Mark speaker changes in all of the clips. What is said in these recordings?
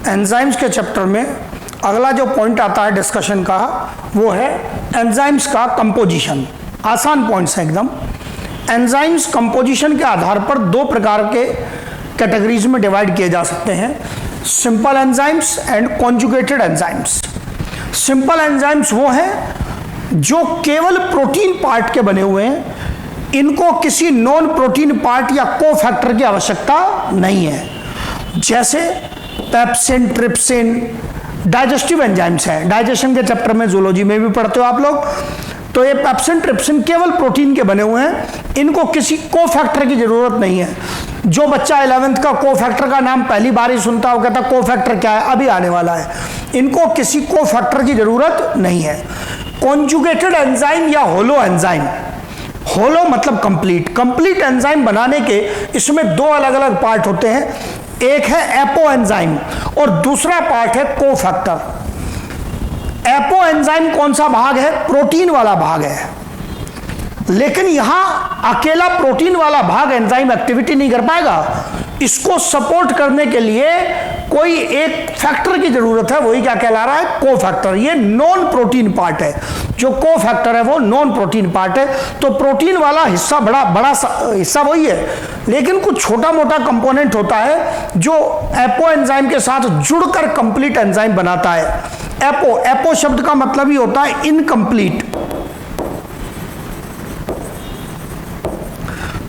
Speaker 1: Enzymes के chapter में अगला जो पॉइंट आता है डिस्कशन का वो है एंजाइम्स का कंपोजिशन। आसान पॉइंट्स है एकदम। एंजाइम्स कंपोजिशन के आधार पर दो प्रकार के कैटेगरीज में डिवाइड किए जा सकते हैं, simple enzymes and conjugated enzymes. Simple enzymes वो हैं जो केवल प्रोटीन पार्ट के बने हुए हैं, इनको किसी नॉन प्रोटीन पार्ट या कोफैक्टर की आवश्यकता नहीं है, जैसे पेप्सिन, ट्रिप्सिन। डाइजेस्टिव एंजाइम्स हैं, डाइजेशन के चैप्टर में जूलॉजी में भी पढ़ते हो आप लोग। तो ये पेप्सिन, ट्रिप्सिन केवल प्रोटीन के बने हुए हैं, इनको किसी कोफैक्टर की जरूरत नहीं है। जो बच्चा 11th का कोफैक्टर का नाम पहली बार ही सुनता हो कहता कोफैक्टर क्या है, अभी आने वाला है। इनको किसी कोफैक्टर की जरूरत नहीं है। कॉन्जुगेटेड एंजाइम या होलो एंजाइम, होलो मतलब कंप्लीट, कंप्लीट एंजाइम बनाने के इसमें दो अलग अलग पार्ट होते हैं, एक है एपो एंजाइम और दूसरा पार्ट है कोफैक्टर। एपो एंजाइम कौन सा भाग है? प्रोटीन वाला भाग है, लेकिन यहां अकेला प्रोटीन वाला भाग एंजाइम एक्टिविटी नहीं कर पाएगा। इसको सपोर्ट करने के लिए कोई एक फैक्टर की जरूरत है, वही क्या कहला रहा है? कोफैक्टर। ये नॉन प्रोटीन पार्ट है, जो कोफैक्टर है वो नॉन प्रोटीन पार्ट है। तो प्रोटीन वाला हिस्सा बड़ा हिस्सा वही है, लेकिन कुछ छोटा मोटा कंपोनेंट होता है जो एपो एंजाइम के साथ जुड़कर कंप्लीट एंजाइम बनाता है। एपो शब्द का मतलब ही होता है इनकम्प्लीट।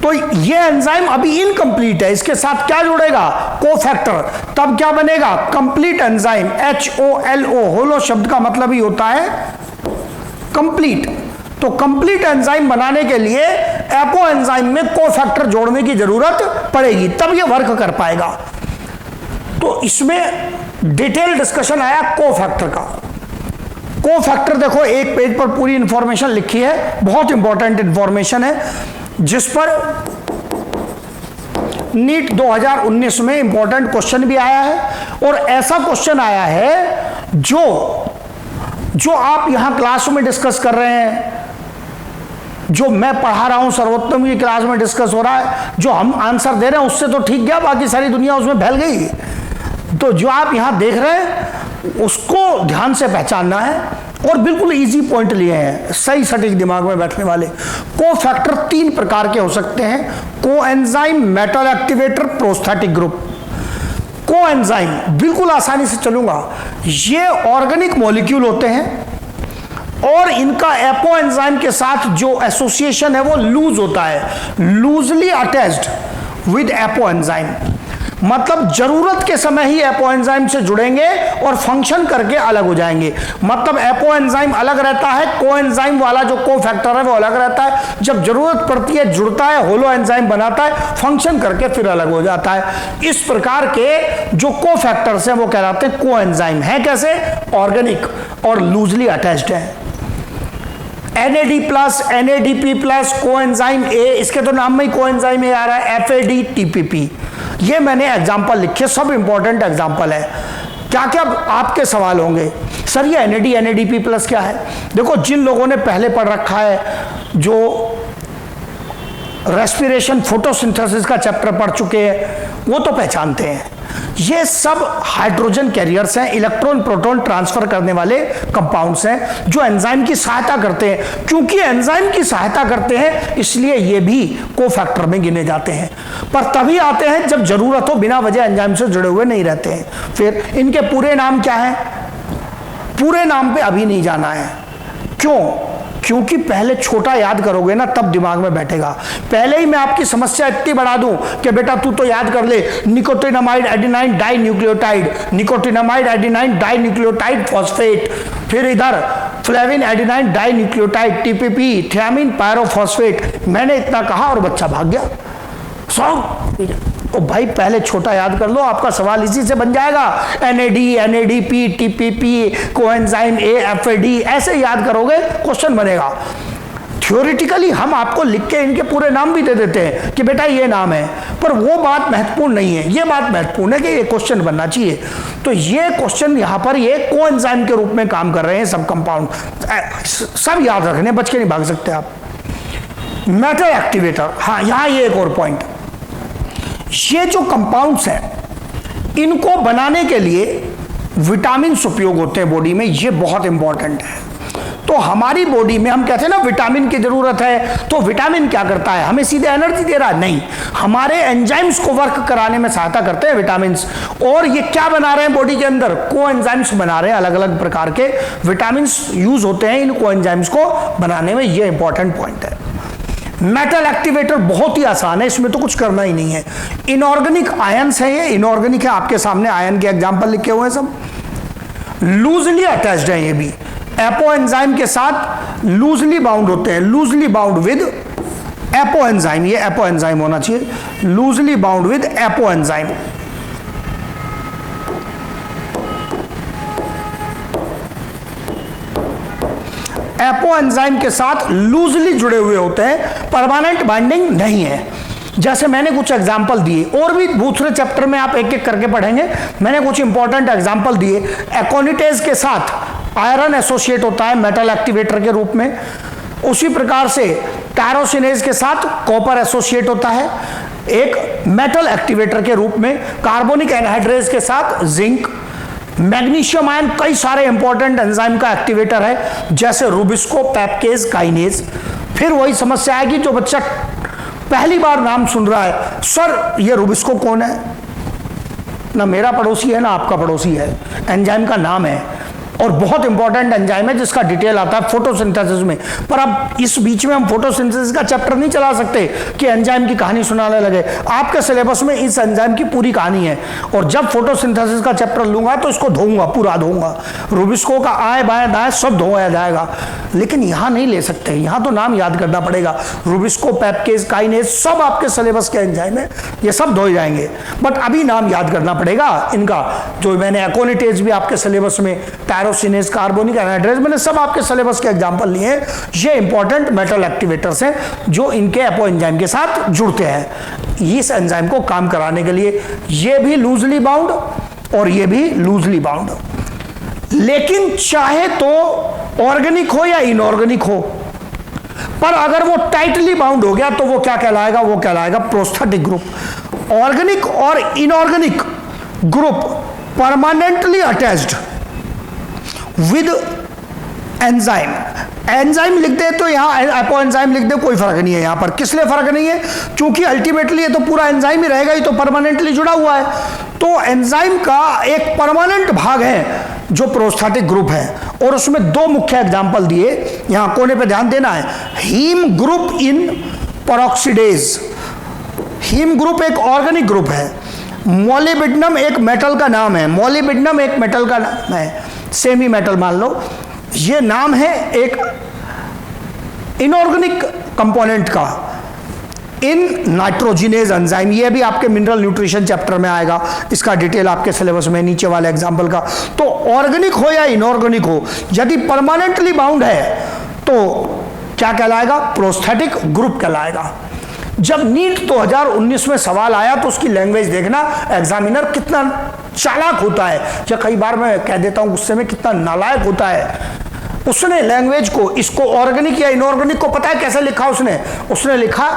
Speaker 1: तो ये एंजाइम अभी इनकम्प्लीट है, इसके साथ क्या जुड़ेगा? कोफैक्टर। तब क्या बनेगा? Complete enzyme. HOLO, होलो शब्द का मतलब ही होता है कंप्लीट। तो कंप्लीट एंजाइम बनाने के लिए एपो एंजाइम में कोफैक्टर जोड़ने की जरूरत पड़ेगी, तब ये वर्क कर पाएगा। तो इसमें डिटेल डिस्कशन आया कोफैक्टर का। कोफैक्टर देखो एक पेज पर पूरी इंफॉर्मेशन लिखी है, बहुत इंपॉर्टेंट इंफॉर्मेशन है, जिस पर नीट 2019 में इंपॉर्टेंट क्वेश्चन भी आया है। और ऐसा क्वेश्चन आया है जो आप यहां क्लास में डिस्कस कर रहे हैं, जो मैं पढ़ा रहा हूं सर्वोत्तम की क्लास में डिस्कस हो रहा है, जो हम आंसर दे रहे हैं उससे तो ठीक गया, बाकी सारी दुनिया उसमें फैल गई। तो जो आप यहां देख रहे हैं उसको ध्यान से पहचानना है और बिल्कुल इजी पॉइंट लिए हैं, सही सटीक दिमाग में बैठने वाले। कोफैक्टर तीन प्रकार के हो सकते हैं, coenzyme, metal activator, prosthetic group. Coenzyme बिल्कुल आसानी से चलूंगा, ये ऑर्गेनिक मॉलिक्यूल होते हैं और इनका एपो एंजाइम के साथ जो एसोसिएशन है वो लूज होता है, loosely attached with apo enzyme. मतलब जरूरत के समय ही एपो एंजाइम से जुड़ेंगे और फंक्शन करके अलग हो जाएंगे। मतलब एपो एंजाइम अलग रहता है, कोएंजाइम वाला जो कोफैक्टर है वो अलग रहता है। जब जरूरत पड़ती है जुड़ता है, होलो एंजाइम बनाता है, फंक्शन करके फिर अलग हो जाता है। इस प्रकार के जो कोफैक्टर्स हैं वो कहलाते हैं कोएंजाइम। है कैसे? ऑर्गेनिक और लूजली अटैच्ड है। NAD+, NADP+, कोएंजाइम A, इसके तो नाम में ही कोएंजाइम A आ रहा है, FAD, TPP। ये मैंने एग्जाम्पल लिखे, सब इंपॉर्टेंट एग्जाम्पल है। क्या क्या आपके सवाल होंगे? सर ये NAD, NADP+ क्या है? देखो, जिन लोगों ने पहले पढ़ रखा है, जो रेस्पिरेशन फोटोसिंथेसिस का चैप्टर पढ़ चुके हैं, वो तो पहचानते हैं। ये सब हाइड्रोजन कैरियर्स हैं, इलेक्ट्रॉन प्रोटॉन ट्रांसफर करने वाले कंपाउंड्स हैं जो एंजाइम की सहायता करते हैं। क्योंकि एंजाइम की सहायता करते हैं इसलिए ये भी कोफैक्टर में गिने जाते हैं, पर तभी आते हैं जब जरूरत हो, बिना वजह एंजाइम से जुड़े हुए नहीं रहते हैं। फिर इनके पूरे नाम क्या है? पूरे नाम पे अभी नहीं जाना है। क्यों? क्योंकि पहले छोटा याद करोगे ना तब दिमाग में बैठेगा। पहले ही मैं आपकी समस्या इतनी बढ़ा दूं कि बेटा तू तो याद कर ले, nicotinamide adenine die nucleotide, nicotinamide adenine die nucleotide phosphate, फिर इधर flavin adenine die nucleotide TPP, thiamine pyrophosphate. मैंने इतना कहा और बच्चा भाग गया। तो भाई पहले छोटा याद कर लो, आपका सवाल इसी से बन जाएगा। NAD, NADP, TPP, coenzyme A, FAD, ऐसे याद करोगे क्वेश्चन बनेगा। थ्योरेटिकली हम आपको लिख के इनके पूरे नाम भी दे देते हैं कि बेटा ये नाम है, पर वो बात महत्वपूर्ण नहीं है। ये बात महत्वपूर्ण है कि ये क्वेश्चन बनना चाहिए। तो ये क्वेश्चन यहाँ पर ये कोएंजाइम के रूप में काम कर रहे हैं सब कंपाउंड, सब याद रखने, बच के नहीं भाग सकते आप। मेटल एक्टिवेटर, हाँ यहाँ ये एक और पॉइंट, ये जो कंपाउंड्स हैं इनको बनाने के लिए विटामिन उपयोग होते हैं बॉडी में, ये बहुत इंपॉर्टेंट है। तो हमारी बॉडी में हम कहते हैं ना विटामिन की जरूरत है, तो विटामिन क्या करता है, हमें सीधे एनर्जी दे रहा है? नहीं, हमारे एंजाइम्स को वर्क कराने में सहायता करते हैं विटामिन। और ये क्या बना रहे हैं बॉडी के अंदर? कोएंजाइम्स बना रहे हैं, अलग अलग प्रकार के विटामिन यूज होते हैं इन कोएंजाइम्स को बनाने में, ये इंपॉर्टेंट पॉइंट है। मेटल एक्टिवेटर बहुत ही आसान है, इसमें तो कुछ करना ही नहीं है। इनऑर्गेनिक आयंस है, ये इनऑर्गेनिक है, आपके सामने आयन के एग्जांपल लिखे हुए हैं सब। लूजली अटैच्ड है, ये भी एपो एंजाइम के साथ लूजली बाउंड होते हैं, loosely bound with apo enzyme, ये एपो एंजाइम होना चाहिए, loosely bound with apo enzyme. Apo enzyme के साथ लूजली जुड़े हुए होते हैं, परमानेंट बाइंडिंग नहीं है। जैसे मैंने कुछ एग्जाम्पल दिए, और भी दूसरे चैप्टर में आप एक एक करके पढ़ेंगे, मैंने कुछ इंपॉर्टेंट एग्जाम्पल दिए। एकोनिटेज के साथ आयरन एसोसिएट होता है मेटल एक्टिवेटर के रूप में, उसी प्रकार से टायरोसिनेज के साथ कॉपर एसोसिएट होता है एक मेटल एक्टिवेटर के रूप में, कार्बोनिक एनहाइड्रेज के साथ जिंक, मैग्नीशियम आयन कई सारे इंपॉर्टेंट एंजाइम का एक्टिवेटर है, जैसे रुबिस्को, पैपकेज, काइनेज। फिर वही समस्या है कि जो बच्चा पहली बार नाम सुन रहा है, सर ये रुबिस्को कौन है? ना मेरा पड़ोसी है ना आपका पड़ोसी है, एंजाइम का नाम है और बहुत इंपॉर्टेंट एंजाइम है जिसका डिटेल आता है फोटोसिंथेसिस में। पर अब इस बीच में हम फोटोसिंथेसिस का चैप्टर नहीं चला सकते कि एंजाइम की कहानी सुनाने लगे। आपके सिलेबस में इस एंजाइम की पूरी कहानी है, और जब फोटोसिंथेसिस का चैप्टर लूंगा तो इसको धोऊंगा, पूरा धोऊंगा, रुबिस्को का आए बाएं दाएं सब धोया जाएगा। लेकिन यहां नहीं ले सकते, यहां तो नाम याद करना पड़ेगा। रुबिस्को, पैपकेज, काइनेज सब आपके सिलेबस के एंजाइम है, ये सब धोए जाएंगे, बट अभी नाम याद करना पड़ेगा इनका। जो मैंने एकोनिटेज भी आपके सिलेबस में, टायरोसिनेज, कार्बोनिक एनहाइड्रेज, मैंने सब आपके सिलेबस के एग्जांपल लिए हैं। ये इंपॉर्टेंट मेटल एक्टिवेटर्स हैं जो इनके एपो एंजाइम के साथ जुड़ते हैं इस एंजाइम को काम कराने के लिए। ये भी लूजली बाउंड और ये भी लूजली बाउंड, लेकिन चाहे तो ऑर्गेनिक हो या इनऑर्गेनिक हो, पर अगर वो टाइटली बाउंड हो गया तो वो क्या कहलाएगा? वो कहलाएगा प्रोस्थेटिक ग्रुप। ऑर्गेनिक और inorganic group permanently attached with enzyme. Enzyme लिख दे तो यहां एपो एंजाइम लिख दे, कोई फर्क नहीं है यहां पर। किस लिए फर्क नहीं है? क्योंकि अल्टीमेटली ये तो पूरा एंजाइम ही रहेगा, ये तो परमानेंटली जुड़ा हुआ है। तो एंजाइम का एक परमानेंट भाग है जो प्रोस्थेटिक ग्रुप है, और उसमें दो मुख्य एग्जांपल दिए, यहां कोने पे ध्यान देना है। Heme group in peroxidase, heme group एक ऑर्गेनिक ग्रुप है। मोलिब्डेनम एक मेटल का नाम है, मोलिब्डेनम एक मेटल का नाम है, सेमी मेटल मान लो, ये नाम है एक इनऑर्गेनिक कंपोनेंट का। इन नाइट्रोजिनेज एंजाइम, ये भी आपके मिनरल न्यूट्रिशन चैप्टर में आएगा, इसका डिटेल आपके सिलेबस में नीचे वाले एग्जांपल का। तो ऑर्गेनिक हो या इनऑर्गेनिक हो, यदि परमानेंटली बाउंड है तो क्या कहलाएगा? प्रोस्थेटिक ग्रुप कहलाएगा। जब नीट 2019 में सवाल आया तो उसकी लैंग्वेज देखना, एग्जामिनर कितना चालाक होता है, या कई बार मैं कह देता हूं गुस्से में कितना नालायक होता है। उसने लैंग्वेज को, इसको ऑर्गेनिक या इनऑर्गेनिक को पता है कैसे लिखा? उसने लिखा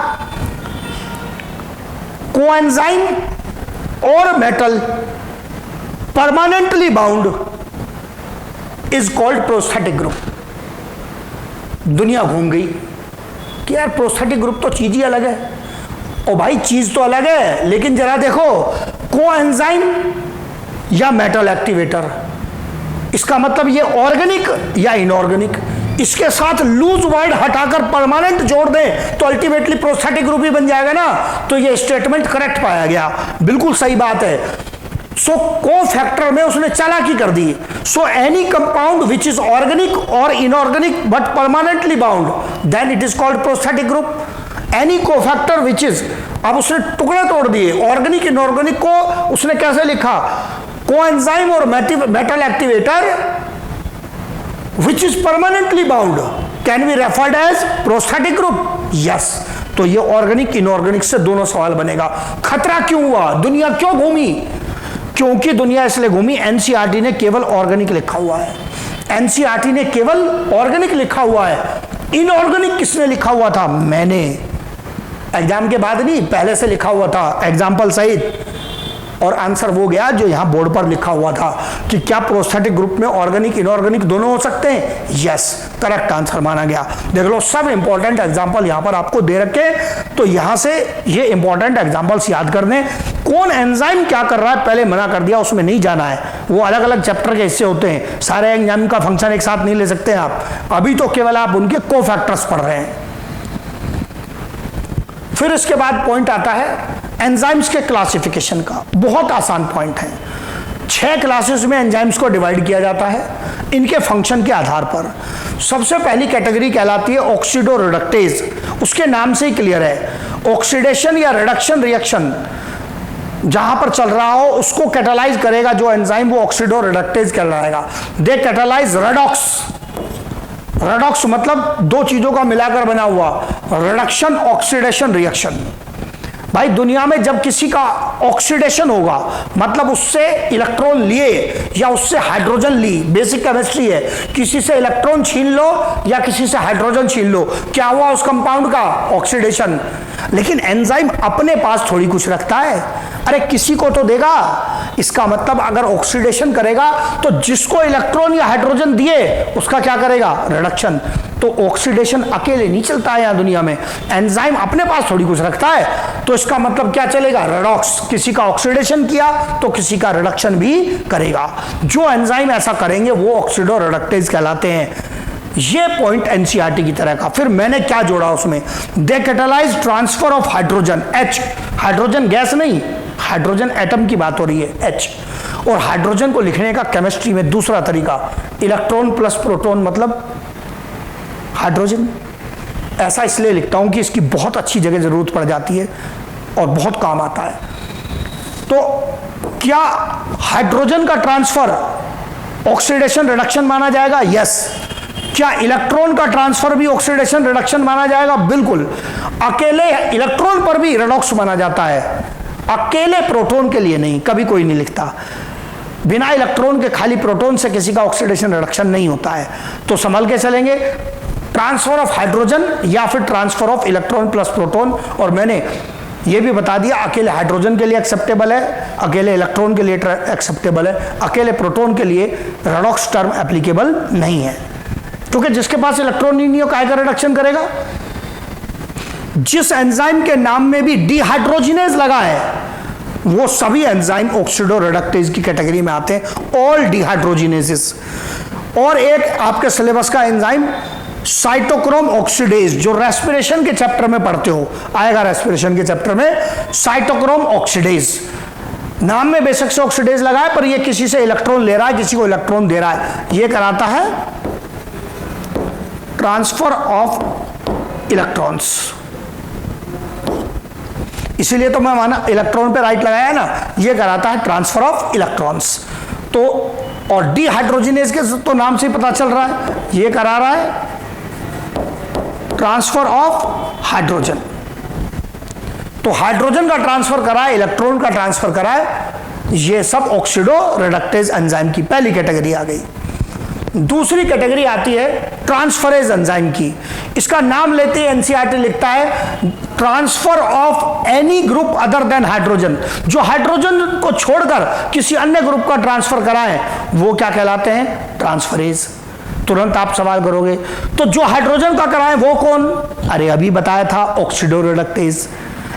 Speaker 1: कोएंजाइम और metal permanently bound is called prosthetic group. दुनिया घूम गई कि यार प्रोस्थेटिक ग्रुप तो चीज ही अलग है। ओ भाई चीज तो अलग है, लेकिन जरा देखो, कोएंजाइम या मेटल एक्टिवेटर, इसका मतलब ये ऑर्गेनिक या इनऑर्गेनिक। इसके साथ लूज वर्ड हटाकर परमानेंट जोड़ दें तो अल्टीमेटली प्रोस्थेटिक ग्रुप ही बन जाएगा ना। तो ये स्टेटमेंट करेक्ट पाया गया, बिल्कुल सही बात है। सो को फैक्टर में उसने चालाकी कर दी। So any compound which is organic और inorganic but permanently bound, then it is called prosthetic group. Any cofactor which is, अब उसने टुकड़े तोड़ दिए, ऑर्गेनिक इनऑर्गेनिक को उसने कैसे लिखा? कोएंजाइम और metal activator which is permanently bound can be referred as prosthetic group. Yes, तो ये ऑर्गेनिक इनऑर्गेनिक से दोनों सवाल बनेगा। खतरा क्यों हुआ? दुनिया क्यों घूमी? क्योंकि दुनिया इसलिए घूमी, एनसीईआरटी ने केवल ऑर्गेनिक लिखा हुआ है, एनसीईआरटी ने केवल ऑर्गेनिक लिखा हुआ है। इनऑर्गेनिक किसने लिखा हुआ था? मैंने। एग्जाम के बाद नहीं, पहले से लिखा हुआ था एग्जाम्पल सहित। और आंसर वो गया जो यहां बोर्ड पर लिखा हुआ था कि क्या प्रोस्थेटिक ग्रुप में ऑर्गेनिक इनऑर्गेनिक दोनों हो सकते हैं। यस, करेक्ट आंसर माना गया। देख लो सब इंपॉर्टेंट एग्जांपल यहां पर आपको दे रखे, तो यहां से ये इंपॉर्टेंट एग्जांपल्स याद करने। कौन एंजाइम क्या कर रहा है पहले मना कर दिया, उसमें नहीं जाना है, वो अलग अलग चैप्टर के हिस्से होते हैं, सारे एंजाइम का फंक्शन एक साथ नहीं ले सकते हैं आप। अभी तो केवल आप उनके कोफैक्टर्स पढ़ रहे हैं। फिर इसके बाद पॉइंट आता है एंजाइम्स के क्लासिफिकेशन का। बहुत आसान पॉइंट है। 6 क्लासेस में एंजाइम्स को डिवाइड किया जाता है इनके फंक्शन के आधार पर। सबसे पहली कैटेगरी कहलाती है ऑक्सीडो रिडक्टेज। उसके नाम से ही क्लियर है, ऑक्सीडेशन या रिडक्शन रिएक्शन जहां पर चल रहा हो उसको कैटालाइज करेगा जो एंजाइम, वो ऑक्सीडो रिडक्टेज कहलाएगा। दे कैटालाइज रेडॉक्स। रेडॉक्स मतलब दो चीजों का मिलाकर बना हुआ, रिडक्शन ऑक्सीडेशन रिएक्शन। भाई दुनिया में जब किसी का ऑक्सीडेशन होगा मतलब उससे इलेक्ट्रॉन लिए या उससे हाइड्रोजन ली, बेसिक केमिस्ट्री है, किसी से इलेक्ट्रॉन छीन लो या किसी से हाइड्रोजन छीन लो, क्या हुआ उस कंपाउंड का, ऑक्सीडेशन। लेकिन एंजाइम अपने पास थोड़ी कुछ रखता है, अरे किसी को तो देगा। इसका मतलब अगर ऑक्सीडेशन करेगा तो जिसको इलेक्ट्रॉन या हाइड्रोजन दिए उसका क्या करेगा, रिडक्शन। तो ऑक्सीडेशन अकेले नहीं चलता है यहां दुनिया में, एंजाइम अपने पास थोड़ी कुछ रखता है। तो इसका मतलब क्या चलेगा, रेडॉक्स। किसी का ऑक्सीडेशन किया तो किसी का रिडक्शन भी करेगा। जो एंजाइम ऐसा करेंगे वो ऑक्सीडो रिडक्टेज कहलाते हैं। ये पॉइंट एनसीईआरटी की तरह का। फिर मैंने क्या जोड़ा उसमें, they catalyse transfer of hydrogen, H। Hydrogen gas नहीं, हाइड्रोजन एटम की बात हो रही है, H। और हाइड्रोजन को लिखने का केमिस्ट्री में दूसरा तरीका, इलेक्ट्रॉन प्लस प्रोटॉन मतलब हाइड्रोजन। ऐसा इसलिए लिखता हूं कि इसकी बहुत अच्छी जगह जरूरत पड़ जाती है और बहुत काम आता है। तो क्या हाइड्रोजन का ट्रांसफर ऑक्सीडेशन रिडक्शन माना जाएगा, यस। क्या इलेक्ट्रॉन का ट्रांसफर भी ऑक्सीडेशन रिडक्शन माना जाएगा, बिल्कुल। अकेले इलेक्ट्रॉन पर भी रेडॉक्स माना जाता है, अकेले प्रोटॉन के लिए नहीं, कभी कोई नहीं लिखता। बिना इलेक्ट्रॉन के खाली प्रोटॉन से किसी का ऑक्सीडेशन रिडक्शन नहीं होता है। तो संभल के चलेंगे, ट्रांसफर ऑफ हाइड्रोजन या फिर transfer of electron plus proton. और मैंने ये भी बता दिया अकेले हाइड्रोजन के लिए एक्सेप्टेबल है, अकेले इलेक्ट्रॉन के लिए एक्सेप्टेबल है, अकेले प्रोटॉन के लिए रेडॉक्स टर्म एप्लीकेबल नहीं है, क्योंकि जिसके पास इलेक्ट्रॉन नहीं हो काय का रिडक्शन करेगा। जिस एंजाइम के नाम में भी डिहाइड्रोजिनेज लगा है वो सभी एंजाइम ऑक्सीडो रिडक्टेज की कैटेगरी में आते हैं, ऑल डिहाइड्रोजिनेजेस। और एक आपके सिलेबस का एंजाइम साइटोक्रोम ऑक्सीडेज, जो रेस्पिरेशन के चैप्टर में पढ़ते हो, आएगा रेस्पिरेशन के चैप्टर में साइटोक्रोम ऑक्सीडेज। नाम में बेशक से ऑक्सीडेज लगा है पर ये किसी से इलेक्ट्रॉन ले रहा है, किसी को इलेक्ट्रॉन दे रहा है। ये कराता है ट्रांसफर ऑफ इलेक्ट्रॉन्स। इसीलिए तो मैं माना इलेक्ट्रॉन पे राइट लगाया ना, ये कराता है ट्रांसफर ऑफ इलेक्ट्रॉन्स। तो और डिहाइड्रोजिनेज के तो नाम से ही पता चल रहा है, ये करा रहा है ट्रांसफर ऑफ हाइड्रोजन। तो हाइड्रोजन का ट्रांसफर करा है, इलेक्ट्रॉन का ट्रांसफर करा है, ये सब ऑक्सीडो रिडक्टेज एंजाइम की पहली कैटेगरी आ गई। दूसरी कैटेगरी आती है ट्रांसफरेज एंजाइम की। इसका नाम लेते ही एनसीईआरटी लिखता है transfer of any group other than hydrogen. जो हाइड्रोजन को छोड़कर किसी अन्य ग्रुप का ट्रांसफर कराएं वो क्या कहलाते हैं, ट्रांसफरेज। तुरंत आप सवाल करोगे तो जो हाइड्रोजन का कराएं वो कौन, अरे अभी बताया था ऑक्सीडो रिडक्टेज।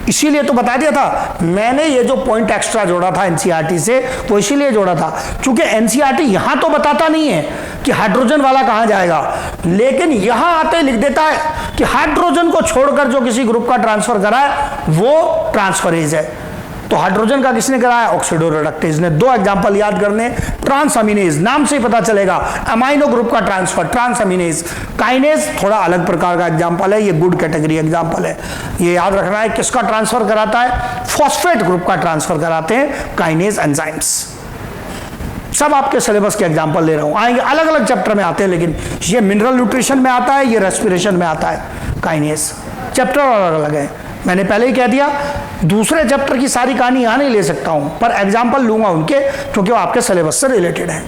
Speaker 1: इसीलिए तो बता दिया था मैंने, ये जो पॉइंट एक्स्ट्रा जोड़ा था एनसीईआरटी से वो इसीलिए जोड़ा था क्योंकि एनसीईआरटी यहां तो बताता नहीं है कि हाइड्रोजन वाला कहां जाएगा, लेकिन यहां आते लिख देता है कि हाइड्रोजन को छोड़कर जो किसी ग्रुप का ट्रांसफर करा है वो ट्रांसफरेज है। तो हाइड्रोजन का किसने कराया, ऑक्सीडो रिडक्टेज ने। दो एग्जांपल याद करने, ट्रांसअमीनेज, नाम से ही पता चलेगा अमाइनो ग्रुप का ट्रांसफर, ट्रांसअमीनेज। काइनेज थोड़ा अलग प्रकार का एग्जांपल है, ये गुड कैटेगरी एग्जांपल है, ये याद रखना है। किसका ट्रांसफर कराता है, फॉस्फेट ग्रुप का ट्रांसफर कराते हैं काइनेज एंजाइम्स। सब आपके सिलेबस के एग्जांपल ले रहा हूं, आएंगे अलग अलग चैप्टर में आते हैं, लेकिन ये मिनरल न्यूट्रिशन में आता है, ये रेस्पिरेशन में आता है, काइनेज। चैप्टर अलग अलग है, मैंने पहले ही कह दिया। दूसरे चैप्टर की सारी कहानी यहां नहीं ले सकता हूं पर एग्जांपल लूंगा उनके, क्योंकि वो आपके सिलेबस से रिलेटेड है।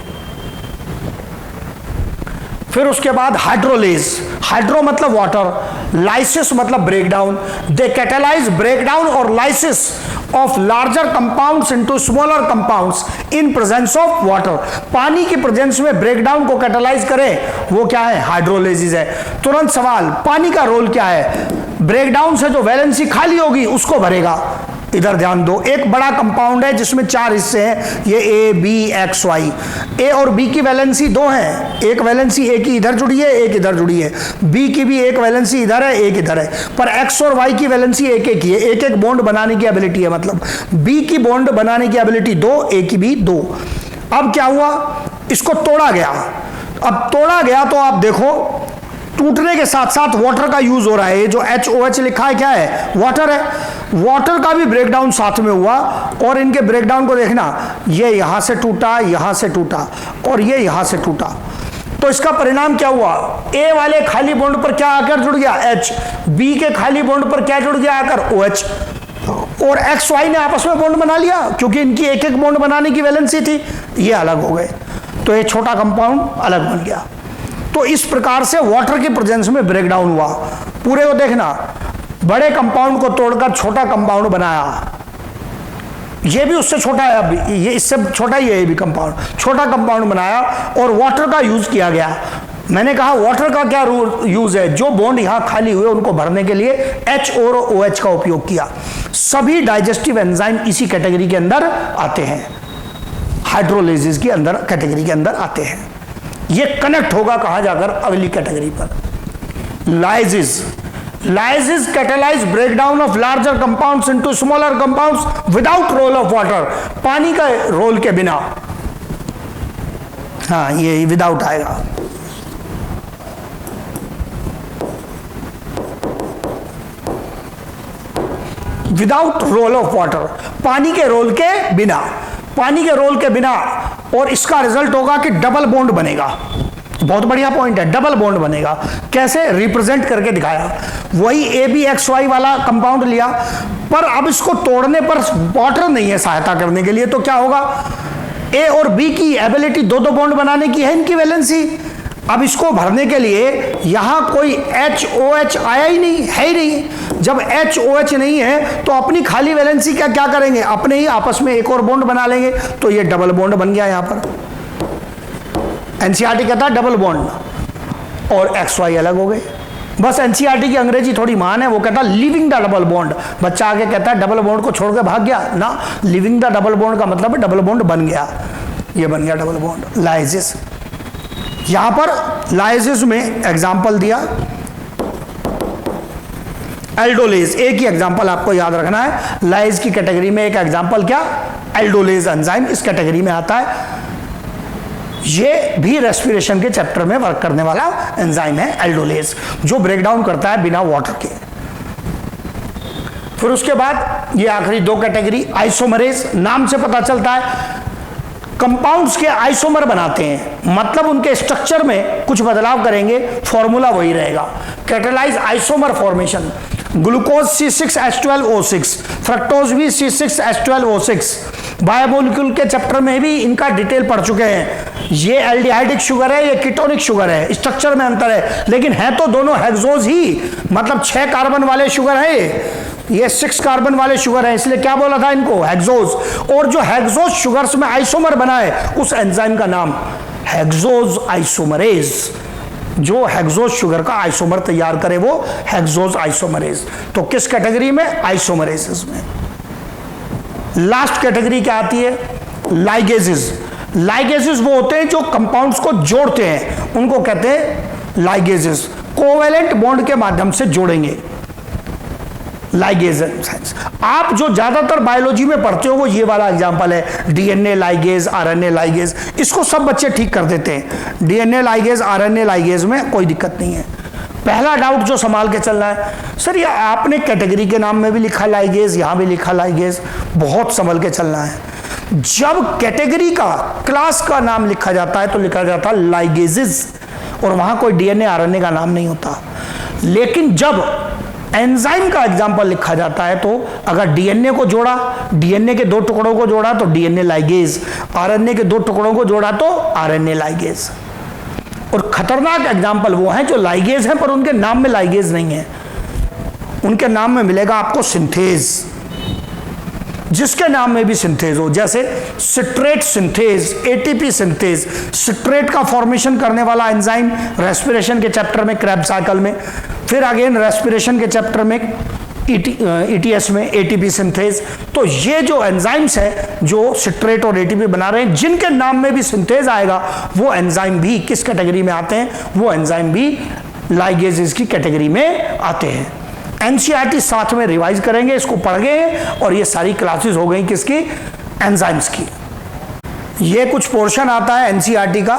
Speaker 1: फिर उसके बाद हाइड्रोलेज, हाइड्रो मतलब वाटर, लाइसिस मतलब ब्रेकडाउन। दे कैटालाइज ब्रेकडाउन और lysis of larger compounds into smaller compounds in presence of water. पानी की प्रेजेंस में ब्रेकडाउन को कैटालाइज करे वो क्या है? हाइड्रोलिसिस है। तुरंत सवाल, पानी का रोल क्या है? ब्रेकडाउन से जो वैलेंसी खाली होगी उसको भरेगा। इधर ध्यान दो, एक बड़ा कंपाउंड है जिसमें 4 हिस्से हैं, ये ए बी एक्स वाई। ए और बी की वैलेंसी 2 है, एक वैलेंसी ए की इधर जुड़ी है, एक इधर जुड़ी है। बी की भी एक वैलेंसी इधर है, एक इधर है, पर एक्स और वाई की वैलेंसी एक एक ही है। एक एक बॉन्ड बनाने की एबिलिटी है, मतलब बी की बॉन्ड बनाने की एबिलिटी 2, ए की भी 2। अब क्या हुआ? इसको तोड़ा गया। अब तोड़ा गया तो आप देखो टूटने के साथ साथ वाटर का यूज हो रहा है। ये जो HOH लिखा है क्या है? वाटर है। वाटर का भी ब्रेकडाउन साथ में हुआ और इनके ब्रेकडाउन को देखना, ये यहां से टूटा, यहां से टूटा और ये यहां से टूटा। तो इसका परिणाम क्या हुआ? ए वाले खाली बॉन्ड पर क्या आकर जुड़ गया? H। बी के खाली बॉन्ड पर क्या जुड़ गया आकर? OH। और एक्स वाई ने आपस में बॉन्ड बना लिया क्योंकि इनकी एक एक बॉन्ड बनाने की वैलेंसी थी, ये अलग हो गए। तो ये छोटा कंपाउंड अलग बन गया। तो इस प्रकार से वाटर की प्रेजेंस में ब्रेकडाउन हुआ। पूरे को देखना, बड़े कंपाउंड को तोड़कर छोटा कंपाउंड बनाया। ये भी उससे छोटा है, अभी ये इससे छोटा ही है, ये भी कंपाउंड छोटा कंपाउंड बनाया और वाटर का यूज किया गया। मैंने कहा वाटर का क्या यूज है? जो बॉन्ड यहां खाली हुए उनको भरने के लिए H और OH का उपयोग किया। सभी डाइजेस्टिव एंजाइम इसी कैटेगरी के अंदर आते हैं, हाइड्रोलिसिस के अंदर कैटेगरी के अंदर आते हैं। ये कनेक्ट होगा कहां जाकर? अगली कैटेगरी पर, lysis. Lysis catalyze breakdown of larger compounds into smaller compounds without role of water। पानी का रोल के बिना, हाँ ये विदाउट आएगा। विदाउट रोल ऑफ वाटर, पानी के रोल के बिना, पानी के रोल के बिना। और इसका रिजल्ट होगा कि डबल बॉन्ड बनेगा। बहुत बढ़िया पॉइंट है, डबल बॉन्ड बनेगा। कैसे? रिप्रेजेंट करके दिखाया। वही ABXY वाला कंपाउंड लिया, पर अब इसको तोड़ने पर वाटर नहीं है सहायता करने के लिए, तो क्या होगा? ए और बी की एबिलिटी 2-2 बॉन्ड बनाने की है, इनकी वैलेंसी। अब इसको भरने के लिए यहां कोई HOH आया ही नहीं, है ही नहीं। जब HOH नहीं है तो अपनी खाली वैलेंसी क्या क्या करेंगे? अपने ही आपस में एक और बॉन्ड बना लेंगे, तो ये डबल बॉन्ड बन गया। यहां पर NCERT कहता है डबल बॉन्ड और XY अलग हो गए। बस NCERT की अंग्रेजी थोड़ी मान है, वो कहता है लिविंग द डबल बॉन्ड। बच्चा आगे कहता है डबल बॉन्ड को छोड़कर भाग गया ना, लिविंग द डबल बॉन्ड का मतलब है डबल बॉन्ड बन गया, ये बन गया डबल बॉन्ड। लाइसिस, यहां पर लाइसिस में एग्जाम्पल दिया एल्डोलेज। एक ही एग्जाम्पल आपको याद रखना है। लाइज की कैटेगरी में एक एग्जाम्पल क्या? एल्डोलेज एंजाइम इस कैटेगरी में आता है। ये भी रेस्पिरेशन के चैप्टर में वर्क करने वाला एंजाइम है एल्डोलेज, जो ब्रेकडाउन करता है बिना वाटर के। फिर उसके बाद ये आखिरी 2 कैटेगरी, आइसोमरेज। नाम से पता चलता है कंपाउंड्स के आइसोमर बनाते हैं, मतलब उनके स्ट्रक्चर में कुछ बदलाव करेंगे, फॉर्मूला वही रहेगा। Catalyse isomer formation. Glucose C6H12O6, fructose भी C6H12O6। बायोमोलिक्यूल के चैप्टर में भी इनका डिटेल पढ़ चुके हैं। ये एल्डिहाइडिक शुगर है, ये कीटोनिक शुगर है, स्ट्रक्चर में अंतर है, लेकिन है तो दोनों हेक्सोज ही, मतलब 6 कार्बन वाले शुगर है। ये 6 कार्बन वाले शुगर है, इसलिए क्या बोला था इनको? हेक्सोज। और जो हेक्सोज शुगर्स में आइसोमर बना है उस एंजाइम का नाम हेक्सोज आइसोमरेज। जो हेक्सोज शुगर का आइसोमर तैयार करे वो हेक्सोज आइसोमरेज। तो किस कैटेगरी में? आइसोमरेसिस में। लास्ट कैटेगरी क्या आती है? लाइगेजेस। लाइगेजेस वो होते हैं जो कंपाउंड्स को जोड़ते हैं, उनको कहते हैं लाइगेजेस। कोवेलेंट बॉन्ड के माध्यम से जोड़ेंगे, लाइगेज एंजाइम्स। आप जो ज्यादातर बायोलॉजी में पढ़ते हो वो ये वाला एग्जांपल है, डीएनए लाइगेज, आरएनए लाइगेज। इसको सब बच्चे ठीक कर देते हैं। डीएनए लाइगेज, आरएनए लाइगेज में कोई दिक्कत नहीं है। पहला डाउट जो संभाल के चलना है, सर ये आपने कैटेगरी के नाम में भी लिखा लाइगेज, यहां भी लिखा लाइगेज, बहुत संभल के चलना है। जब कैटेगरी का, क्लास का नाम लिखा जाता है तो लिखा जाता है लाइगेजेस, और वहां कोई डीएनए आरएनए का नाम नहीं होता। लेकिन जब एंजाइम का एग्जाम्पल लिखा जाता है तो अगर डीएनए को जोड़ा, डीएनए के 2 टुकड़ों को जोड़ा तो डीएनए लाइगेज, आरएनए के 2 टुकड़ों को जोड़ा तो आरएनए लाइगेज। और खतरनाक एग्जाम्पल वो हैं जो लाइगेज हैं पर उनके नाम में लाइगेज नहीं है, उनके नाम में मिलेगा आपको सिंथेज। जिसके नाम में भी सिंथेज हो, जैसे citrate synthase, ATP synthase. Citrate का फॉर्मेशन करने वाला एंजाइम रेस्पिरेशन के चैप्टर में, क्रेब्स साइकिल में, फिर अगेन रेस्पिरेशन के चैप्टर में ईटीएस में एटीपी सिंथेज। तो ये जो एंजाइम्स है जो सिट्रेट और एटीपी बना रहे हैं, जिनके नाम में भी सिंथेज आएगा, वो एंजाइम भी किस कैटेगरी में आते हैं? वो एंजाइम भी लाइगेजेस की कैटेगरी में आते हैं। एनसीईआरटी साथ में रिवाइज करेंगे, इसको पढ़ गए, और ये सारी क्लासेस हो गई किसकी? एंजाइम्स की। ये कुछ पोर्शन आता है एनसीईआरटी का,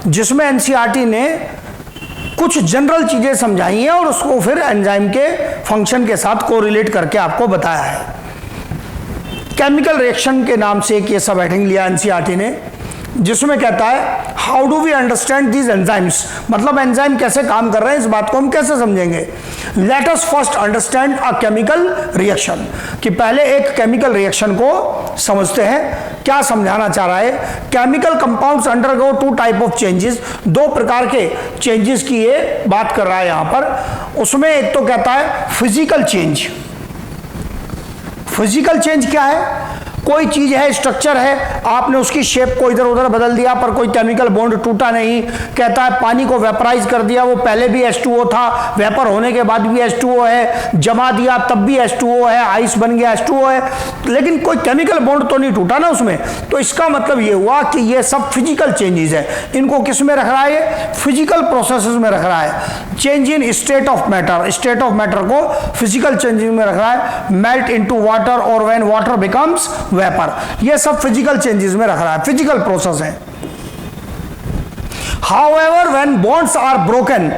Speaker 1: जिसमें एनसीईआरटी ने कुछ जनरल चीजें समझाई हैं और उसको फिर एंजाइम के फंक्शन के साथ कोरिलेट करके आपको बताया है। केमिकल रिएक्शन के नाम से एक ये सब हेडिंग लिया एनसीईआरटी ने, जिसमें कहता है how do we understand these enzymes, मतलब एंजाइम कैसे काम कर रहे हैं, इस बात को हम कैसे समझेंगे। Let us first understand a chemical reaction, कि पहले एक केमिकल रिएक्शन को समझते हैं। क्या समझाना चाह रहा है? Chemical compounds undergo two type of changes, दो प्रकार के चेंजेस की ये बात कर रहा है यहां पर। उसमें एक तो कहता है फिजिकल चेंज। फिजिकल चेंज क्या है? कोई चीज है, स्ट्रक्चर है, आपने उसकी शेप को इधर उधर बदल दिया पर कोई केमिकल बॉन्ड टूटा नहीं। कहता है पानी को वेपराइज कर दिया, वो पहले भी H2O था, वेपर होने के बाद भी H2O है, जमा दिया तब भी H2O है, आइस बन गया H2O है, लेकिन कोई केमिकल बॉन्ड तो नहीं टूटा ना उसमें। तो इसका मतलब ये हुआ कि ये सब फिजिकल चेंजेस है। इनको किस में रख रहा है? फिजिकल प्रोसेसेस में रख रहा है। Change in state of matter, state of matter को फिजिकल चेंजेस में रख रहा है। मेल्ट इनटू वाटर और व्हेन वाटर बिकम्स वेपर, ये सब फिजिकल चेंजेस में रख रहा है, फिजिकल प्रोसेस है। However, when bonds are broken,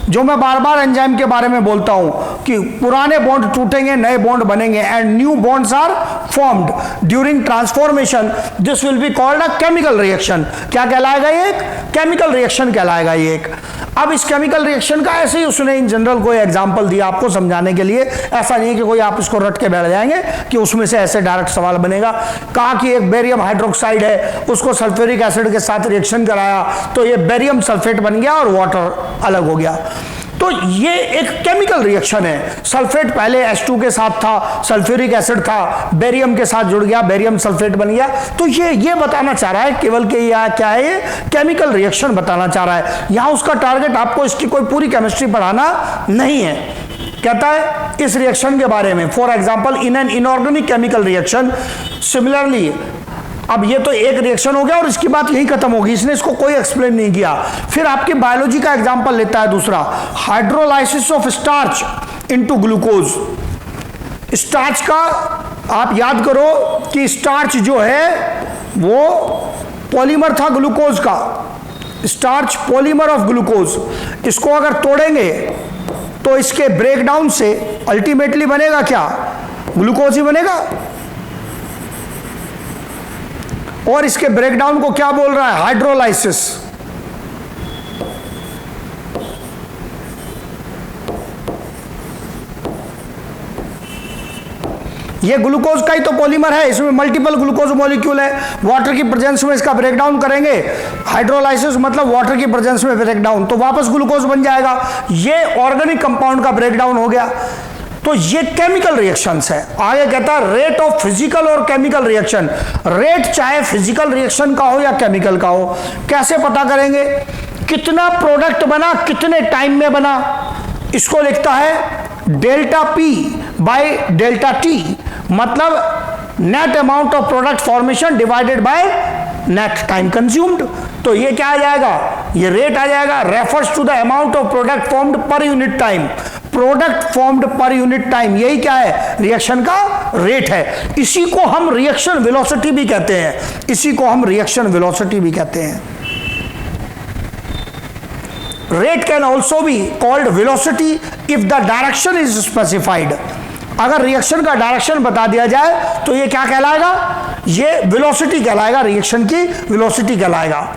Speaker 1: जो मैं बार बार एंजाइम के बारे में बोलता हूं कि पुराने बॉन्ड टूटेंगे, नए बॉन्ड बनेंगे, and new bonds are formed during transformation, this will be called a chemical reaction. क्या कहलाएगा ये? एक केमिकल रिएक्शन कहलाएगा ये एक। अब इस केमिकल रिएक्शन का ऐसे ही उसने इन जनरल कोई एग्जांपल दिया आपको समझाने के लिए, ऐसा नहीं कि कोई आप इसको रट के बैठ जाएंगे कि उसमें से ऐसे डायरेक्ट सवाल बनेगा। कहा कि एक बेरियम हाइड्रोक्साइड है, उसको सल्फ्यूरिक एसिड के साथ रिएक्शन कराया तो ये बेरियम सल्फेट बन गया और वाटर अलग हो गया। तो ये एक केमिकल रिएक्शन है। सल्फेट पहले H2 के साथ था, सल्फ्यूरिक एसिड था, बेरियम के साथ जुड़ गया, बेरियम सल्फेट बन गया। तो ये बताना चाह रहा है केवल कि यह क्या है, ये केमिकल रिएक्शन बताना चाह रहा है। यहां उसका टारगेट आपको इसकी कोई पूरी केमिस्ट्री पढ़ाना नहीं है। कहता है इस रिएक्शन के बारे में, for example in an inorganic chemical reaction similarly. अब ये तो एक रिएक्शन हो गया और इसकी बात यही खत्म होगी, इसने इसको कोई एक्सप्लेन नहीं किया। फिर आपकी बायोलॉजी का एग्जांपल लेता है दूसरा, hydrolysis of starch into glucose. Starch का आप याद करो कि स्टार्च जो है वो पॉलीमर था ग्लूकोज का, स्टार्च पॉलीमर ऑफ ग्लूकोज। इसको अगर तोड़ेंगे तो इसके ब्रेकडाउन से अल्टीमेटली बनेगा क्या? ग्लूकोज ही बनेगा। और इसके ब्रेकडाउन को क्या बोल रहा है? हाइड्रोलाइसिस। ये ग्लूकोज का ही तो पॉलीमर है, इसमें मल्टीपल ग्लूकोज मॉलिक्यूल है। वाटर की प्रेजेंस में इसका ब्रेकडाउन करेंगे, हाइड्रोलाइसिस मतलब वाटर की प्रेजेंस में ब्रेकडाउन, तो वापस ग्लूकोज बन जाएगा। ये ऑर्गेनिक कंपाउंड का ब्रेकडाउन हो गया। तो ये केमिकल रिएक्शंस है। आगे कहता है रेट ऑफ फिजिकल और केमिकल रिएक्शन। रेट चाहे फिजिकल रिएक्शन का हो या केमिकल का हो, कैसे पता करेंगे? कितना प्रोडक्ट बना, कितने टाइम में बना, इसको लिखता है delta P by delta T, मतलब net amount of product formation divided by net time consumed. तो ये क्या आ जाएगा? ये रेट आ जाएगा। Refers to the amount of product formed per unit time. Product formed per unit time, यही क्या है? रिएक्शन का रेट है। इसी को हम रिएक्शन वेलोसिटी भी कहते हैं, इसी को हम रिएक्शन वेलोसिटी भी कहते हैं। Rate can also be called velocity if the direction is specified. अगर रिएक्शन का डायरेक्शन बता दिया जाए तो ये क्या कहलाएगा? ये वेलोसिटी कहलाएगा, रिएक्शन की वेलोसिटी कहलाएगा।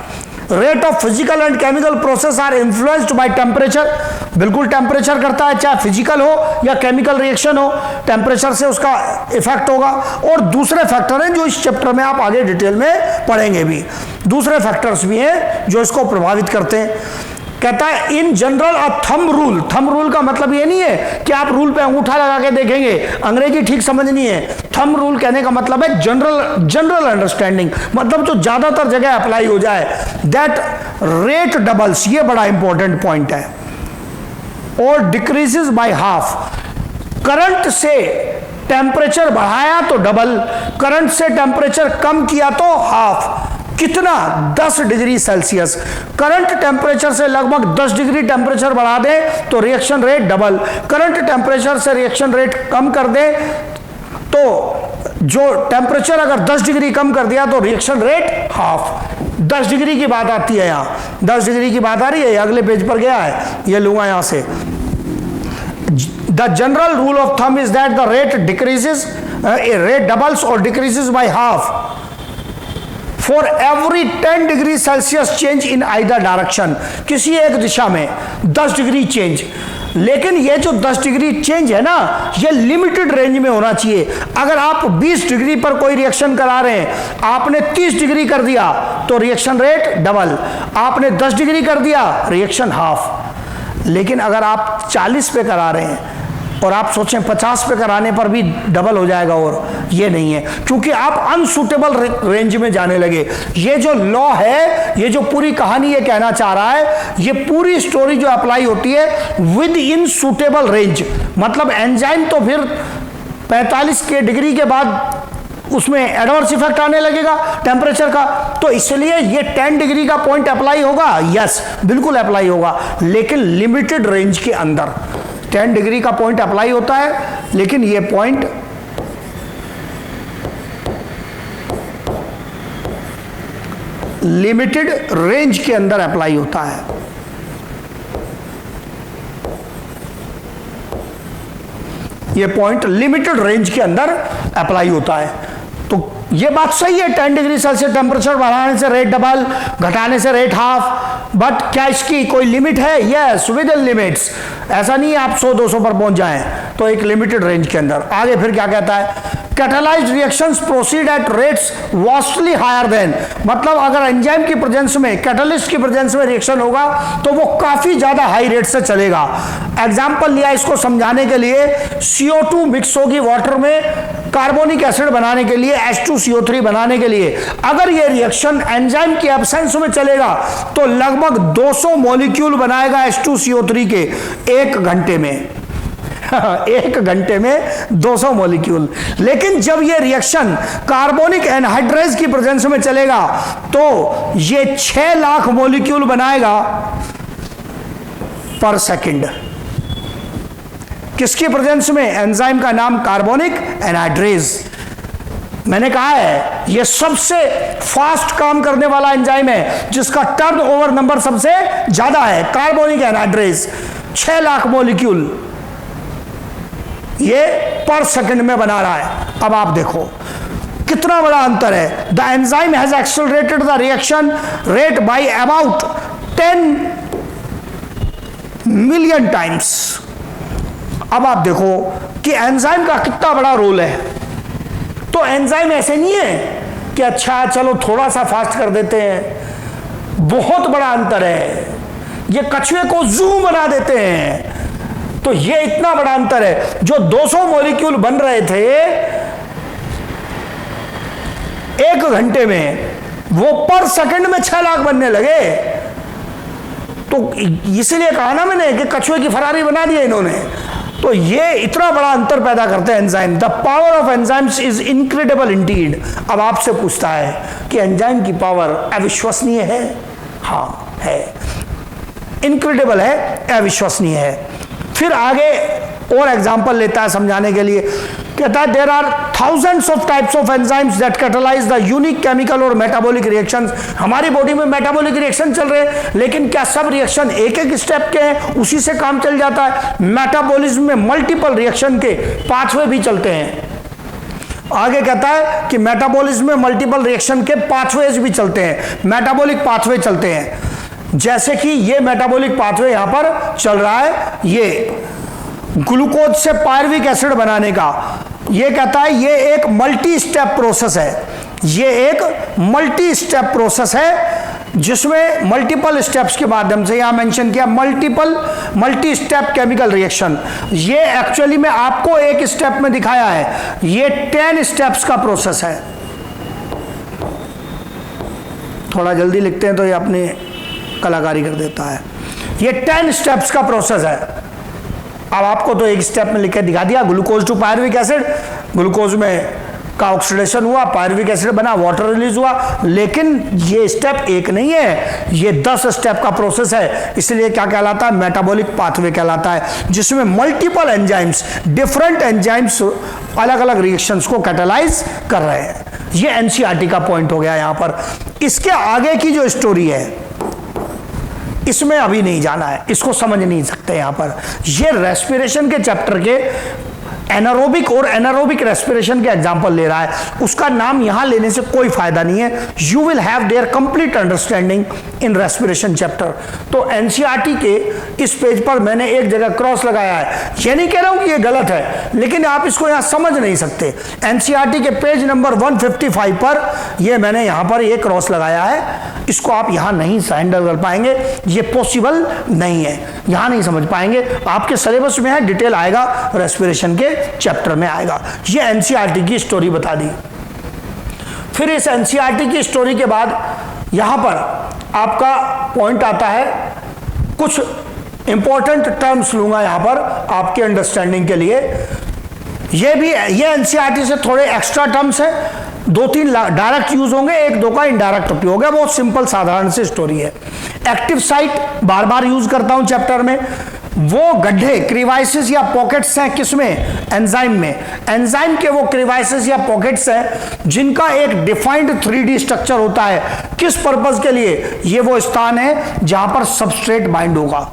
Speaker 1: Rate of physical and chemical process are influenced by temperature. बिल्कुल टेम्परेचर करता है, चाहे फिजिकल हो या केमिकल रिएक्शन हो, टेम्परेचर से उसका इफेक्ट होगा। और दूसरे फैक्टर हैं जो इस चैप्टर में आप आगे डिटेल में पढ़ेंगे भी। दूसरे फैक्टर्स भी हैं जो इसको प्रभावित करते हैं। कहता है in general a thumb rule. Thumb rule का मतलब ये नहीं है कि आप रूल पे अंगूठा लगा के देखेंगे, अंग्रेजी ठीक समझनी है। थंब रूल कहने का मतलब है जनरल अंडरस्टैंडिंग, मतलब जो ज्यादातर जगह अप्लाई हो जाए, दैट रेट डबल्स, ये बड़ा इंपॉर्टेंट पॉइंट है, और डिक्रीजेस बाय हाफ। करंट से टेम्परेचर बढ़ाया तो डबल, करंट से टेम्परेचर कम किया तो हाफ। कितना? 10 डिग्री सेल्सियस। करंट टेम्परेचर से लगभग 10 डिग्री टेम्परेचर बढ़ा दे तो reaction rate double, current temperature से रिएक्शन रेट कम कर दे तो जो टेम्परेचर अगर 10 डिग्री कम कर दिया तो रिएक्शन रेट हाफ। 10 डिग्री की बात आती है, यहां 10 डिग्री की बात आ रही है, अगले पेज पर गया है, ये लूंगा यहां से। The general rule of thumb is that the rate decreases, rate doubles or decreases by half for every 10 degree Celsius change in either direction. किसी एक दिशा में 10 डिग्री चेंज, लेकिन ये जो 10 डिग्री चेंज है ना, ये लिमिटेड रेंज में होना चाहिए। अगर आप 20 डिग्री पर कोई रिएक्शन करा रहे हैं, आपने 30 डिग्री कर दिया तो रिएक्शन रेट डबल, आपने 10 डिग्री कर दिया रिएक्शन हाफ। लेकिन अगर आप 40 पे करा रहे हैं और आप सोचें 50 पे कराने पर भी डबल हो जाएगा, और ये नहीं है, क्योंकि आप अनसूटेबल रेंज में जाने लगे। ये जो लॉ है, ये जो पूरी कहानी ये कहना चाह रहा है, ये पूरी स्टोरी जो अप्लाई होती है विद इन सूटेबल रेंज, मतलब एंजाइम तो फिर 45 के डिग्री के बाद उसमें एडवर्स इफेक्ट आने लगेगा टेम्परेचर का, तो इसलिए ये 10 डिग्री का पॉइंट अप्लाई होगा, यस बिल्कुल अप्लाई होगा, लेकिन लिमिटेड रेंज के अंदर। 10 डिग्री का पॉइंट अप्लाई होता है, लेकिन ये पॉइंट लिमिटेड रेंज के अंदर अप्लाई होता है। ये पॉइंट लिमिटेड रेंज के अंदर अप्लाई होता है। तो ये बात सही है, 10 डिग्री सेल्सियस टेम्परेचर बढ़ाने से रेट डबल, घटाने से रेट हाफ, बट क्या इसकी कोई लिमिट है? Yes, with in limits. ऐसा नहीं है आप 100-200 पर पहुंच जाएं, तो एक लिमिटेड रेंज के अंदर। आगे फिर क्या कहता है? Catalysed reactions proceed at rates vastly higher than, मतलब अगर एंजाइम की प्रेजेंस में, कैटालिस्ट की प्रेजेंस में रिएक्शन होगा तो वो काफी ज्यादा हाई रेट से चलेगा। एग्जांपल लिया इसको समझाने के लिए, CO2 मिक्स होगी वाटर में कार्बोनिक एसिड बनाने के लिए, H2CO3 बनाने के लिए। अगर ये रिएक्शन एंजाइम की एब्सेंस में चलेगा तो लगभग 200 मॉलिक्यूल बनाएगा H2CO3 के 1 घंटे में। 1 घंटे में 200 मॉलिक्यूल। लेकिन जब ये रिएक्शन कार्बोनिक एनहाइड्रेज की प्रेजेंस में चलेगा तो ये 6 लाख मॉलिक्यूल बनाएगा पर सेकंड। किसकी प्रेजेंस में? एंजाइम का नाम कार्बोनिक एनहाइड्रेज। मैंने कहा है ये सबसे फास्ट काम करने वाला एंजाइम है, जिसका टर्नओवर नंबर सबसे ज्यादा है, कार्बोनिक एनहाइड्रेज। 6 लाख मॉलिक्यूल ये पर सेकंड में बना रहा है। अब आप देखो कितना बड़ा अंतर है। The enzyme has accelerated the reaction rate by about 10 million times. अब आप देखो कि एंजाइम का कितना बड़ा रोल है। तो एंजाइम ऐसे नहीं है कि अच्छा चलो थोड़ा सा फास्ट कर देते हैं, बहुत बड़ा अंतर है। ये कछुए को जूम बना देते हैं। तो ये इतना बड़ा अंतर है। जो 200 मॉलिक्यूल बन रहे थे 1 घंटे में, वो पर सेकंड में 6 लाख बनने लगे। तो इसलिए कहा ना मैंने कि कछुए की फरारी बना दिया इन्होंने। तो ये इतना बड़ा अंतर पैदा करते हैं enzyme. The power of enzymes is incredible Indeed. अब आपसे पूछता है कि एंजाइम की पावर अविश्वसनीय है? हाँ है, इनक्रेडिबल है, अविश्वसनीय है। फिर आगे और एग्जांपल लेता है समझाने के लिए। कहता है there are thousands of types of enzymes that catalyse the unique chemical और मेटाबॉलिक रिएक्शंस। हमारी बॉडी में मेटाबॉलिक रिएक्शन चल रहे हैं, लेकिन क्या सब रिएक्शन एक एक स्टेप के हैं? उसी से काम चल जाता है? मेटाबॉलिज्म में मल्टीपल रिएक्शन के पाथवे भी चलते हैं। आगे कहता है कि मेटाबॉलिज्म में मल्टीपल रिएक्शन के पाथवेज भी चलते हैं, मेटाबॉलिक पाथवे चलते हैं। जैसे कि ये मेटाबॉलिक पाथवे यहां पर चल रहा है, ये ग्लूकोज से पायरुविक एसिड बनाने का। ये कहता है ये एक मल्टी स्टेप प्रोसेस है, ये एक मल्टी स्टेप प्रोसेस है। जिसमें मल्टीपल स्टेप्स के माध्यम से, यहां मेंशन किया मल्टी स्टेप केमिकल रिएक्शन। ये एक्चुअली में आपको एक स्टेप में दिखाया है, ये 10 स्टेप्स का प्रोसेस है। थोड़ा जल्दी लिखते हैं तो ये अपनी कलाकारी कर देता है। ये 10 स्टेप्स का प्रोसेस है। अब आपको तो एक स्टेप में लिख के दिखा दिया, glucose to pyruvic acid, glucose में का ऑक्सीडेशन हुआ, पायरुविक एसिड बना, वाटर रिलीज हुआ। लेकिन ये स्टेप एक नहीं है, ये 10 स्टेप का प्रोसेस है। इसलिए क्या कहलाता है? मेटाबॉलिक पाथवे कहलाता है, जिसमें मल्टीपल एंजाइम्स, डिफरेंट एंजाइम्स अलग अलग रिएक्शंस को कैटालाइज कर रहे हैं। ये एनसीईआरटी का पॉइंट हो गया यहां पर। इसके आगे की जो स्टोरी है इसमें अभी नहीं जाना है, इसको समझ नहीं सकते यहां पर। ये रेस्पिरेशन के चैप्टर के एनारोबिक और एनारोबिक रेस्पिरेशन के एग्जांपल ले रहा है, उसका नाम यहां लेने से कोई फायदा नहीं है। You will have their complete understanding in respiration chapter. तो एनसीईआरटी के इस पेज पर मैंने एक जगह क्रॉस लगाया है, ये नहीं कह रहा हूं कि ये गलत है, लेकिन आप इसको यहां समझ नहीं सकते। एनसीईआरटी के पेज नंबर 155 पर ये मैंने यहां पर ये क्रॉस लगाया है, इसको आप यहां नहीं हैंडल कर पाएंगे, ये पॉसिबल नहीं है, यहां नहीं समझ पाएंगे। आपके सिलेबस में है, डिटेल आएगा रेस्पिरेशन के चैप्टर में आएगा। ये एनसीईआरटी की स्टोरी बता दी। फिर इस एनसीईआरटी की स्टोरी के बाद यहां पर आपका पॉइंट आता है, कुछ इंपॉर्टेंट टर्म्स लूंगा यहां पर आपके अंडरस्टैंडिंग के लिए। ये एनसीईआरटी से थोड़े एक्स्ट्रा टर्म्स हैं, 2-3 डायरेक्ट यूज होंगे, 1-2 का इनडायरेक्ट उपयोग है। बहुत सिंपल साधारण सी स्टोरी है। एक्टिव साइट बार बार यूज करता हूं चैप्टर में। वो गड्ढे, क्रीवाइसिस या पॉकेट्स हैं किसमें? एंजाइम में। एंजाइम के वो क्रीवाइसिस या पॉकेट्स हैं जिनका एक डिफाइंड 3D स्ट्रक्चर होता है। किस पर्पस के लिए? ये वो स्थान है जहां पर सबस्ट्रेट बाइंड होगा,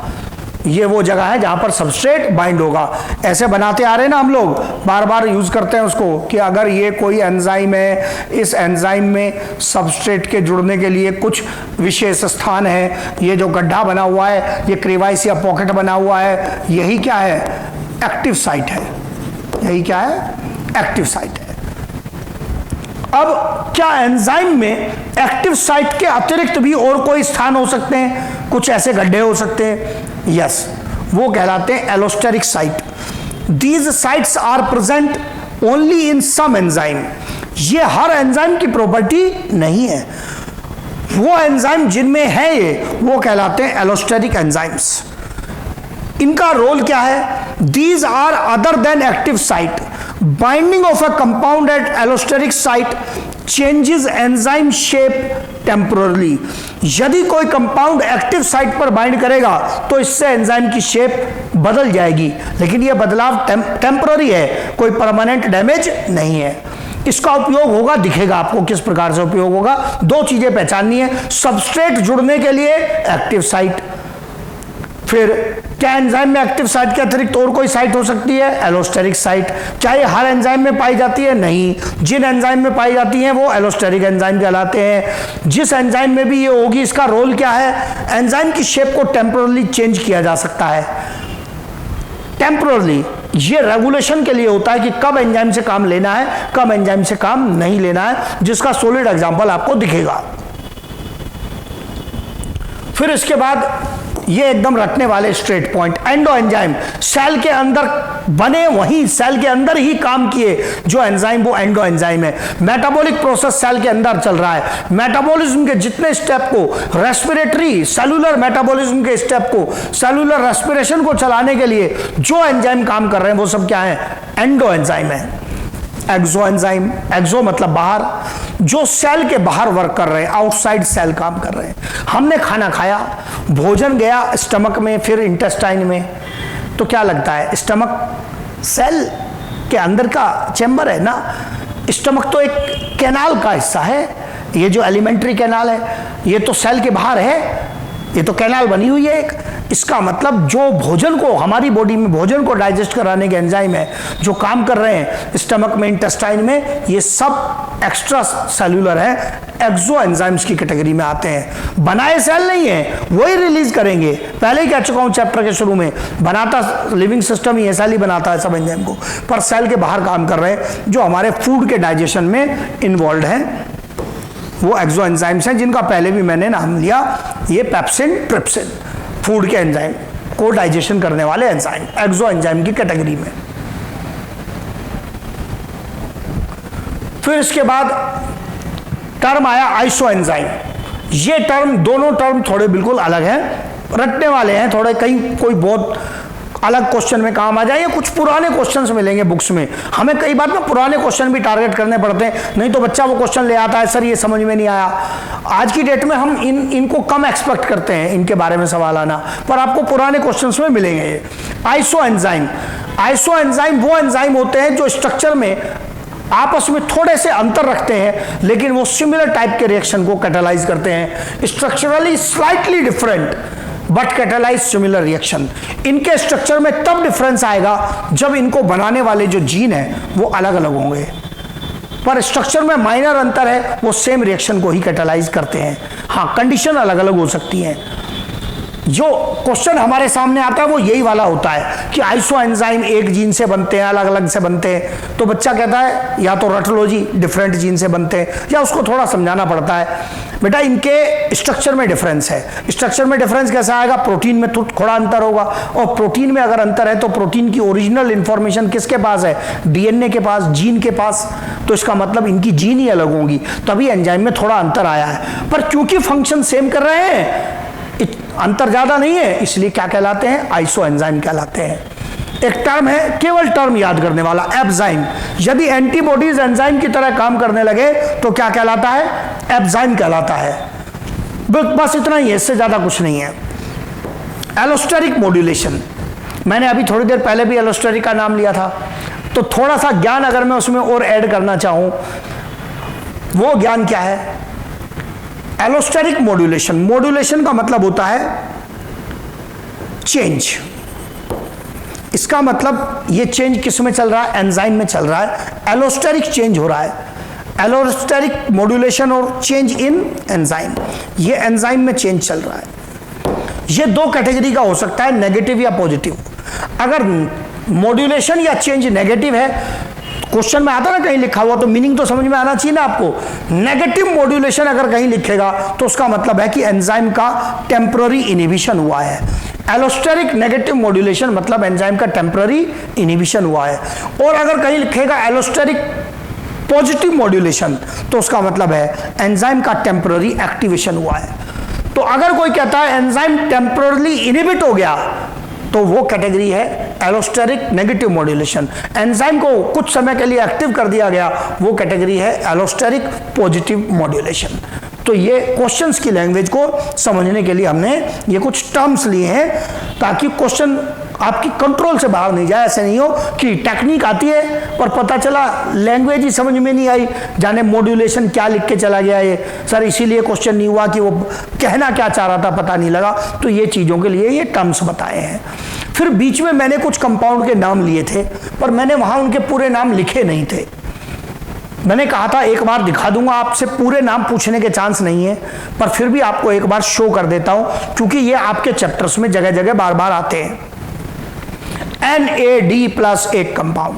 Speaker 1: ये वो जगह है जहां पर सबस्ट्रेट बाइंड होगा। ऐसे बनाते आ रहे हैं ना हम लोग, बार बार यूज करते हैं उसको कि अगर ये कोई एंजाइम है, इस एंजाइम में सबस्ट्रेट के जुड़ने के लिए कुछ विशेष स्थान है, ये जो गड्ढा बना हुआ है, ये क्रीवाइस या पॉकेट बना हुआ है, यही क्या है? एक्टिव साइट है। यही क्या है? एक्टिव साइट है। अब क्या एंजाइम में एक्टिव साइट के अतिरिक्त भी और कोई स्थान हो सकते हैं? कुछ ऐसे गड्ढे हो सकते हैं? यस, वो कहलाते हैं allosteric site. These sites are present only in some enzyme. ये हर एंजाइम की प्रॉपर्टी नहीं है। वो एंजाइम जिनमें है ये, वो कहलाते हैं एलोस्टेरिक एंजाइम्स। इनका रोल क्या है? These are other than active site. Binding of a compound at allosteric site changes enzyme shape temporally. यदि कोई कंपाउंड एक्टिव साइट पर बाइंड करेगा तो इससे एंजाइम की शेप बदल जाएगी, लेकिन यह बदलाव टेम्पररी है, कोई परमानेंट डैमेज नहीं है। इसका उपयोग होगा, दिखेगा आपको किस प्रकार से उपयोग होगा। 2 चीजें पहचाननी है, सबस्ट्रेट जुड़ने के लिए एक्टिव साइट। फिर क्या एंजाइम में एक्टिव साइट के अतिरिक्त और कोई साइट हो सकती है? Allosteric site. क्या ये हर एंजाइम में पाई जाती है? नहीं। जिन एंजाइम में पाई जाती हैं वो एलोस्टेरिक एंजाइम कहलाते हैं। जिस एंजाइम में भी ये होगी, इसका रोल क्या है? एंजाइम की शेप को टेम्पोरली चेंज किया जा सकता है। टेम्पोरली ये रेगुलेशन के लिए होता है कि कब एंजाइम से काम लेना है, कब एंजाइम से काम नहीं लेना है, जिसका सॉलिड एग्जांपल आपको दिखेगा। फिर इसके बाद ये एकदम रखने वाले straight point, endo enzyme. Cell के अंदर बने, वहीं सेल के अंदर ही काम किए जो एंजाइम, वो एंडो एंजाइम है। मेटाबॉलिक प्रोसेस सेल के अंदर चल रहा है। मेटाबॉलिज्म के जितने स्टेप को, रेस्पिरेटरी सेलुलर मेटाबॉलिज्म के स्टेप को, सेलुलर रेस्पिरेशन को चलाने के लिए जो एंजाइम काम कर रहे हैं वो सब क्या है? एंडो एंजाइम है। एक्सो एंजाइम, एक्सो मतलब बाहर, जो सेल के बाहर वर्क कर रहे हैं, आउटसाइड सेल काम कर रहे हैं। हमने खाना खाया, भोजन गया स्टमक में, फिर इंटेस्टाइन में, तो क्या लगता है? स्टमक सेल के अंदर का चेंबर है ना। स्टमक तो एक कैनाल का हिस्सा है, ये जो एलिमेंट्री कैनाल है ये तो सेल के बाहर है, ये तो कैनाल बनी हुई है एक। इसका मतलब जो भोजन को, हमारी बॉडी में भोजन को डाइजेस्ट कराने के एंजाइम है जो काम कर रहे हैं स्टमक में, इंटेस्टाइन में, ये सब एक्स्ट्रा सेल्यूलर है, एक्सो एंजाइम्स की कैटेगरी में आते हैं। बनाए सेल नहीं है, वही रिलीज करेंगे। पहले ही कह चुका हूं चैप्टर के शुरू में, बनाता लिविंग सिस्टम ही सेल ही बनाता है सब एंजाइम को, पर सेल के बाहर काम कर रहे हैं जो हमारे फूड के डाइजेशन में इन्वॉल्व हैं। वो एक्सो एंजाइम्स हैं जिनका पहले भी मैंने नाम लिया, ये पेप्सिन, ट्रिप्सिन, फूड के एंजाइम को डाइजेशन करने वाले एंजाइम एक्सो एंजाइम की कैटेगरी में। फिर इसके बाद टर्म आया आइसो एंजाइम। ये टर्म, दोनों टर्म थोड़े बिल्कुल अलग हैं, रटने वाले हैं थोड़े, कहीं कोई बहुत अलग क्वेश्चन में काम आ जाए, या कुछ पुराने क्वेश्चंस मिलेंगे बुक्स में। हमें कई बार ना पुराने क्वेश्चन भी टारगेट करने पड़ते हैं, नहीं तो बच्चा वो क्वेश्चन ले आता है, सर ये समझ में नहीं आया। आज की डेट में हम इनको कम एक्सपेक्ट करते हैं, इनके बारे में सवाल आना, पर आपको पुराने क्वेश्चंस में मिलेंगे ये। आइसो एंजाइम, आइसो एंजाइम वो एंजाइम होते हैं जो स्ट्रक्चर में आपस में थोड़े से अंतर रखते हैं, लेकिन वो सिमिलर टाइप के रिएक्शन को कैटालाइज करते हैं। Structurally slightly different but catalyse similar reaction. इनके स्ट्रक्चर में तब डिफरेंस आएगा जब इनको बनाने वाले जो जीन है वो अलग अलग होंगे, पर स्ट्रक्चर में माइनर अंतर है, वो सेम रिएक्शन को ही कैटालाइज करते हैं। हाँ, कंडीशन अलग अलग हो सकती है। जो क्वेश्चन हमारे सामने आता है वो यही वाला होता है कि आइसो एंजाइम एक जीन से बनते हैं, अलग अलग से बनते हैं, तो बच्चा कहता है या तो रट लो जी डिफरेंट जीन से बनते हैं, या उसको थोड़ा समझाना पड़ता है बेटा इनके स्ट्रक्चर में डिफरेंस है। स्ट्रक्चर में डिफरेंस कैसा आएगा? प्रोटीन में थोड़ा अंतर होगा, और प्रोटीन में अगर अंतर है तो प्रोटीन की ओरिजिनल इंफॉर्मेशन किसके पास है? डीएनए के पास, जीन के पास, तो इसका मतलब इनकी जीन ही अलग होंगी, तभी एंजाइम में थोड़ा अंतर आया है। पर क्योंकि फंक्शन सेम कर रहे हैं, अंतर ज्यादा नहीं है, इसलिए क्या कहलाते हैं? आइसो एंजाइम कहलाते हैं। एक टर्म है, केवल टर्म याद करने वाला, एब्जाइम। यदि एंटीबॉडीज एंजाइम की तरह काम करने लगे तो क्या कहलाता है? एब्जाइम कहलाता है। बस इतना ही है, इससे ज्यादा कुछ नहीं है। एलोस्टेरिक मॉड्यूलेशन, मैंने अभी थोड़ी देर पहले भी एलोस्टेरिक का नाम लिया था, तो थोड़ा सा ज्ञान अगर मैं उसमें और ऐड करना चाहूं, वो ज्ञान क्या है? एलोस्टेरिक मॉड्यूलेशन, मॉड्यूलेशन का मतलब होता है चेंज। इसका मतलब ये चेंज किस में चल रहा है? एंजाइम में चल रहा है। एलोस्टेरिक चेंज हो रहा है, एलोस्टेरिक मॉड्यूलेशन और चेंज इन एंजाइम, ये एंजाइम में चेंज चल रहा है। ये दो कैटेगरी का हो सकता है, नेगेटिव या पॉजिटिव। अगर मॉड्यूलेशन या चेंज नेगेटिव है, क्वेश्चन में आता ना कहीं लिखा हुआ, तो मीनिंग तो समझ में आना चाहिए ना आपको। नेगेटिव मॉड्यूलेशन अगर कहीं लिखेगा तो उसका मतलब है कि एंजाइम का टेम्पररी इनहिबिशन हुआ है। एलोस्टेरिक नेगेटिव मॉड्यूलेशन मतलब एंजाइम का टेम्पररी इनहिबिशन हुआ है। और अगर कहीं लिखेगा एलोस्टेरिक पॉजिटिव मॉड्यूलेशन, तो उसका मतलब है एंजाइम का टेम्पररी एक्टिवेशन हुआ है। तो अगर कोई कहता है एंजाइम टेम्पररी इनहिबिट हो गया, तो वो कैटेगरी है एलोस्टेरिक नेगेटिव मॉड्यूलेशन। एंजाइम को कुछ समय के लिए एक्टिव कर दिया गया, वो कैटेगरी है एलोस्टेरिक पॉजिटिव मॉड्यूलेशन। तो ये क्वेश्चंस की लैंग्वेज को समझने के लिए हमने ये कुछ टर्म्स लिए हैं, ताकि क्वेश्चन आपकी कंट्रोल से बाहर नहीं जाए। ऐसे नहीं हो कि टेक्निक आती है और पता चला लैंग्वेज ही समझ में नहीं आई, जाने मॉड्यूलेशन क्या लिख के चला गया ये सर, इसीलिए क्वेश्चन नहीं हुआ कि वो कहना क्या चाह रहा था पता नहीं लगा। तो ये चीज़ों के लिए ये टर्म्स बताए हैं। फिर बीच में मैंने कुछ कंपाउंड के नाम लिए थे, पर मैंने वहाँ उनके पूरे नाम लिखे नहीं थे। मैंने कहा था एक बार दिखा दूंगा, आपसे पूरे नाम पूछने के चांस नहीं है, पर फिर भी आपको एक बार शो कर देता हूं, क्योंकि ये आपके चैप्टर्स में जगह जगह बार बार आते हैं। NAD+ एक कंपाउंड,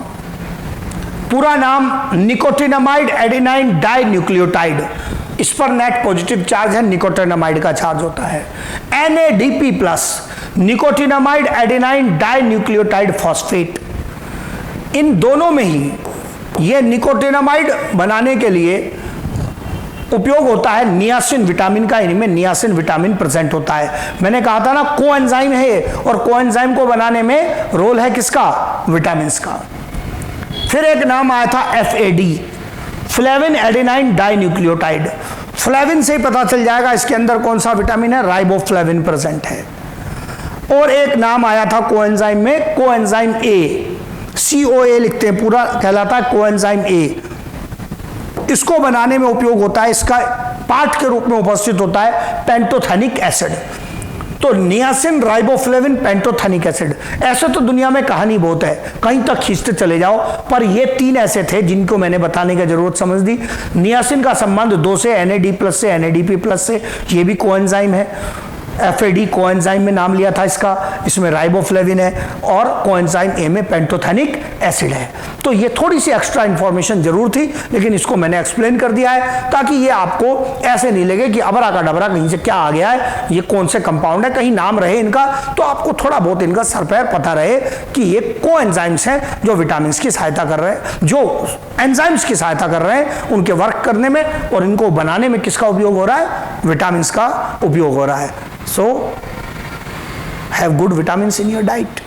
Speaker 1: पूरा नाम निकोटिनामाइड एडेनाइन डाई न्यूक्लियोटाइड। इस पर नेट पॉजिटिव चार्ज है, निकोटिनामाइड का चार्ज होता है। NADP+ nicotinamide adenine die nucleotide phosphate. इन दोनों में ही ये निकोटिनामाइड बनाने के लिए उपयोग होता है नियासिन विटामिन का। इनमें नियासिन विटामिन प्रेजेंट होता है। मैंने कहा था ना कोएंजाइम है, और कोएंजाइम को बनाने में रोल है किसका? विटामिन का। फिर एक नाम आया था FAD, flavin adenine die nucleotide. Flavin से ही पता चल जाएगा इसके अंदर कौन सा विटामिन है, राइबोफ्लेविन प्रेजेंट है। और एक नाम आया था कोएंजाइम में, कोएंजाइम A, COA लिखते हैं पूरा, कहलाता है कोएंजाइम A। इसको बनाने में उपयोग होता है, इसका पार्ट के रूप में उपस्थित होता है पेंटोथेनिक एसिड। तो नियासिन, राइबोफ्लेविन, पेंटोथेनिक एसिड, ऐसे तो दुनिया में कहानी बहुत है, कहीं तक खींचते चले जाओ, पर ये तीन ऐसे थे जिनको मैंने बताने की जरूरत समझ दी। नियासिन का संबंध 2 से, NAD+ से, NADP+ से, ये भी कोएंजाइम है। FAD कोएंजाइम में नाम लिया था इसका, इसमें राइबोफ्लेविन है, और कोएंजाइम A में पेंटोथेनिक एसिड है। तो ये थोड़ी सी एक्स्ट्रा इंफॉर्मेशन जरूर थी, लेकिन इसको मैंने एक्सप्लेन कर दिया है ताकि ये आपको ऐसे नहीं लगे कि अबरा का डबरा कहीं से क्या आ गया है, ये कौन से कंपाउंड है, कहीं नाम रहे इनका तो आपको थोड़ा बहुत इनका सर पैर पता रहे कि ये कोएंजाइम्स हैं जो विटामिन की सहायता कर रहे हैं, जो एंजाइम्स की सहायता कर रहे हैं उनके वर्क करने में, और इनको बनाने में किसका उपयोग हो रहा है, विटामिन का उपयोग हो रहा है। So have good vitamin in your diet.